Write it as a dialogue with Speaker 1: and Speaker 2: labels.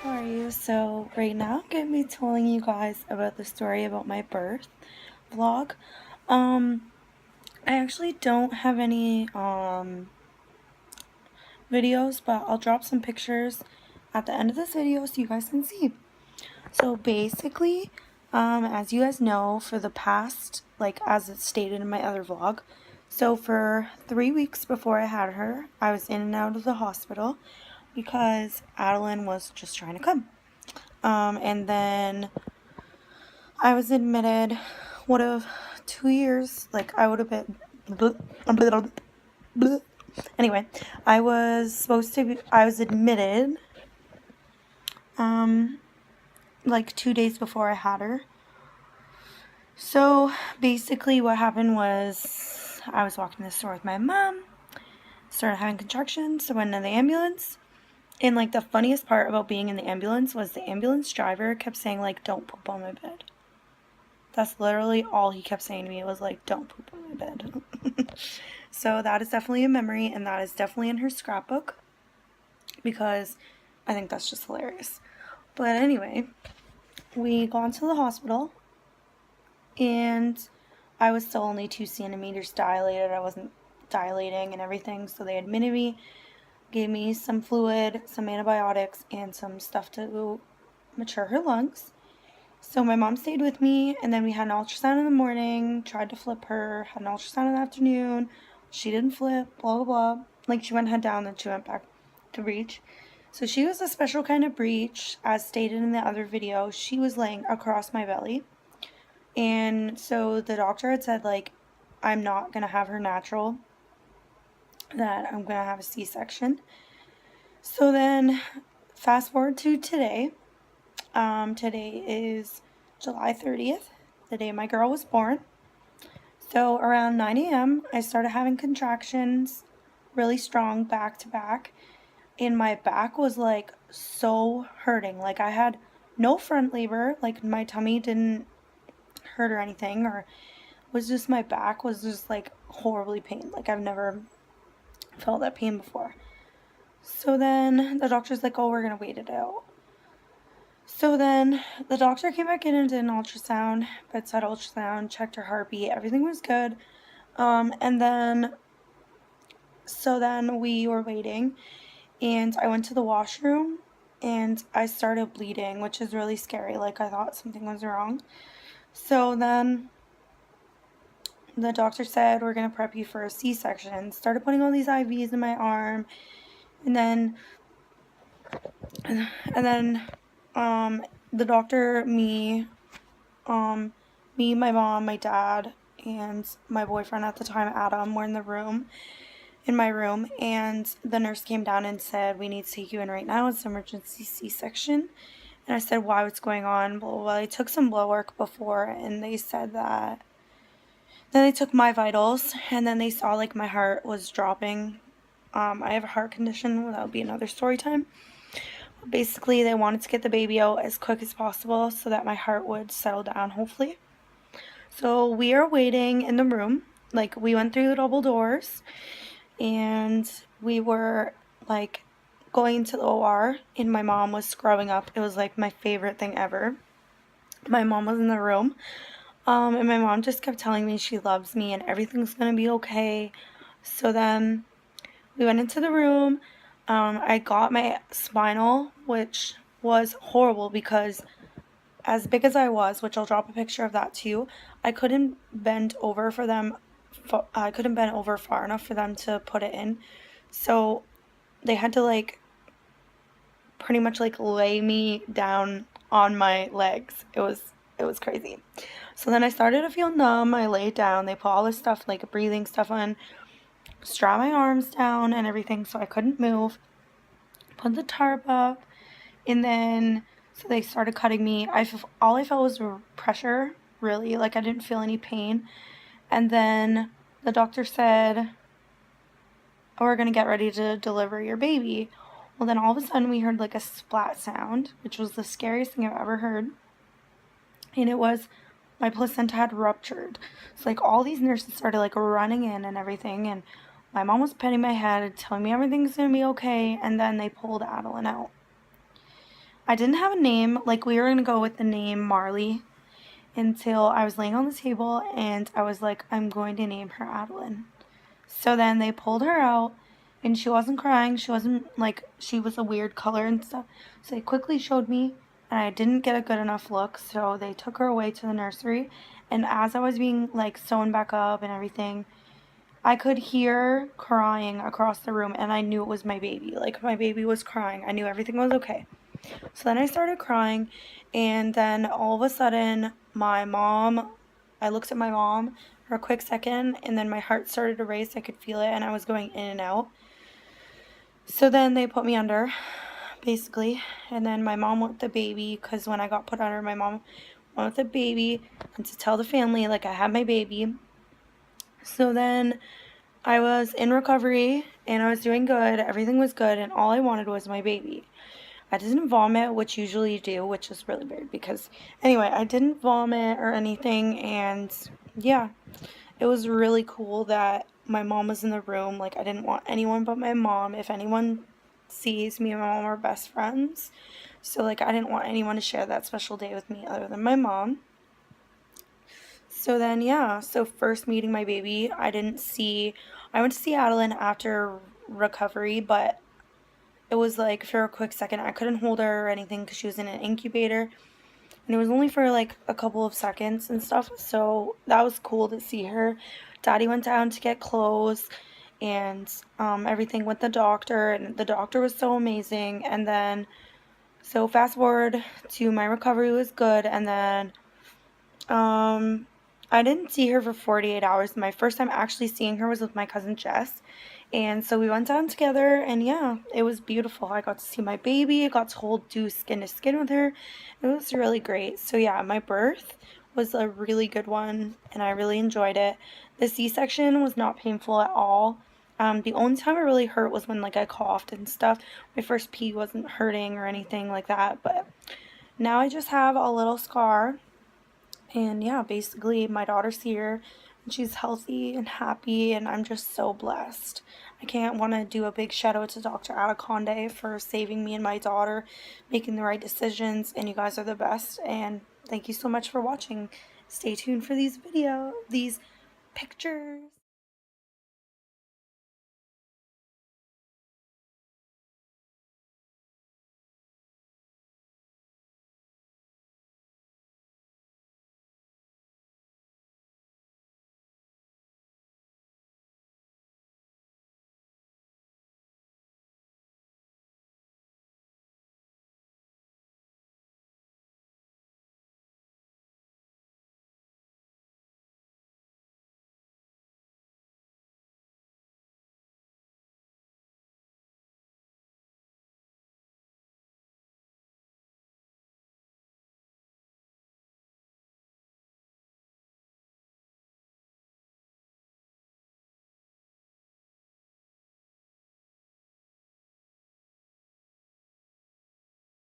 Speaker 1: How are you? So right now I'm going to be telling you guys about the story about my birth vlog. I actually don't have any videos, but I'll drop some pictures at the end of this video so you guys can see. So basically, as you guys know, for the past, like as it's stated in my other vlog, so for 3 weeks before I had her, I was in and out of the hospital because Adeline was just trying to come. And then I was admitted, would have 2 years, like I would have been, anyway, I was admitted, like 2 days before I had her. So basically what happened was I was walking to the store with my mom, started having contractions, so I went in the ambulance. And like the funniest part about being in the ambulance was the ambulance driver kept saying like, don't poop on my bed. That's literally all he kept saying to me. It was like, don't poop on my bed. So that is definitely a memory, and that is definitely in her scrapbook because I think that's just hilarious. But anyway, we got into the hospital and I was still only 2 centimeters dilated. I wasn't dilating and everything, so they admitted me, gave me some fluid, some antibiotics, and some stuff to mature her lungs. So my mom stayed with me, and then we had an ultrasound in the morning, tried to flip her, had an ultrasound in the afternoon. She didn't flip, blah, blah, blah. Like, she went head down, then she went back to breech. So she was a special kind of breech, as stated in the other video. She was laying across my belly. And so the doctor had said, like, I'm not going to have her natural, that I'm going to have a C-section. So then, fast forward to today. Today is July 30th, the day my girl was born. So around 9 a.m. I started having contractions, really strong, back to back, and my back was like so hurting. Like I had no front labor, like my tummy didn't hurt or anything, or was just my back was just like horribly pained. Like I've never felt that pain before. So then the doctor's like, oh, we're gonna wait it out. So then the doctor came back in and did an ultrasound, bedside ultrasound, checked her heartbeat, everything was good. And then we were waiting, and I went to the washroom and I started bleeding, which is really scary. Like I thought something was wrong. So then the doctor said, we're going to prep you for a C-section. Started putting all these IVs in my arm, and then the doctor, me, my mom, my dad, and my boyfriend at the time, Adam, were in my room, and the nurse came down and said, we need to take you in right now. It's an emergency C-section. And I said, why, what's going on? Blah, blah, blah. I took some blood work before, and they said that, then they took my vitals, and then they saw like my heart was dropping. I have a heart condition. That would be another story time. Basically, they wanted to get the baby out as quick as possible so that my heart would settle down, hopefully. So we are waiting in the room. Like, we went through the double doors, and we were, like, going to the OR, and my mom was scrubbing up. It was, like, my favorite thing ever. My mom was in the room, and my mom just kept telling me she loves me and everything's gonna be okay. So then we went into the room. I got my spinal, which was horrible because as big as I was, which I'll drop a picture of that too, I couldn't bend over for them. I couldn't bend over far enough for them to put it in. So they had to like pretty much like lay me down on my legs. It was crazy. So then I started to feel numb. I laid down. They put all this stuff, like breathing stuff on, strap my arms down and everything so I couldn't move. Put the tarp up, and then so they started cutting me. All I felt was pressure, really. Like I didn't feel any pain. And then the doctor said, oh, we're gonna get ready to deliver your baby. Well, then all of a sudden we heard like a splat sound, which was the scariest thing I've ever heard. And it was my placenta had ruptured. So like all these nurses started like running in and everything, and my mom was petting my head, telling me everything's gonna be okay, and then they pulled Adeline out. I didn't have a name. Like, we were going to go with the name Marley until I was laying on the table and I was like, I'm going to name her Adeline. So then they pulled her out and she wasn't crying. She wasn't like, she was a weird color and stuff. So they quickly showed me and I didn't get a good enough look. So they took her away to the nursery. And as I was being like sewn back up and everything, I could hear crying across the room and I knew it was my baby. Like, my baby was crying. I knew everything was okay. So then I started crying, and then all of a sudden, I looked at my mom for a quick second, and then my heart started to race. I could feel it, and I was going in and out. So then they put me under, basically, and then my mom went with the baby, because when I got put under, my mom went with the baby, and to tell the family, like, I had my baby. So then I was in recovery, and I was doing good. Everything was good, and all I wanted was my baby. I didn't vomit, which usually you do, which is really weird because, anyway, I didn't vomit or anything, and yeah, it was really cool that my mom was in the room. Like, I didn't want anyone but my mom. If anyone sees me and my mom are best friends, so, like, I didn't want anyone to share that special day with me other than my mom. So then, yeah, so first meeting my baby, I went to see Adeline after recovery, but it was like for a quick second. I couldn't hold her or anything because she was in an incubator. And it was only for like a couple of seconds and stuff. So that was cool to see her. Daddy went down to get clothes and everything with the doctor. And the doctor was so amazing. And then, so fast forward to my recovery was good. And then I didn't see her for 48 hours. My first time actually seeing her was with my cousin Jess. And so we went down together, and yeah, it was beautiful. I got to see my baby. I got do skin to skin with her. It was really great. So yeah, my birth was a really good one, and I really enjoyed it. The C-section was not painful at all. The only time it really hurt was when like I coughed and stuff. My first pee wasn't hurting or anything like that, but now I just have a little scar. And yeah, basically, my daughter's here and she's healthy and happy, and I'm just so blessed. I can't want to do a big shout out to Dr. Ataconde for saving me and my daughter, making the right decisions, and you guys are the best. And thank you so much for watching. Stay tuned for these pictures.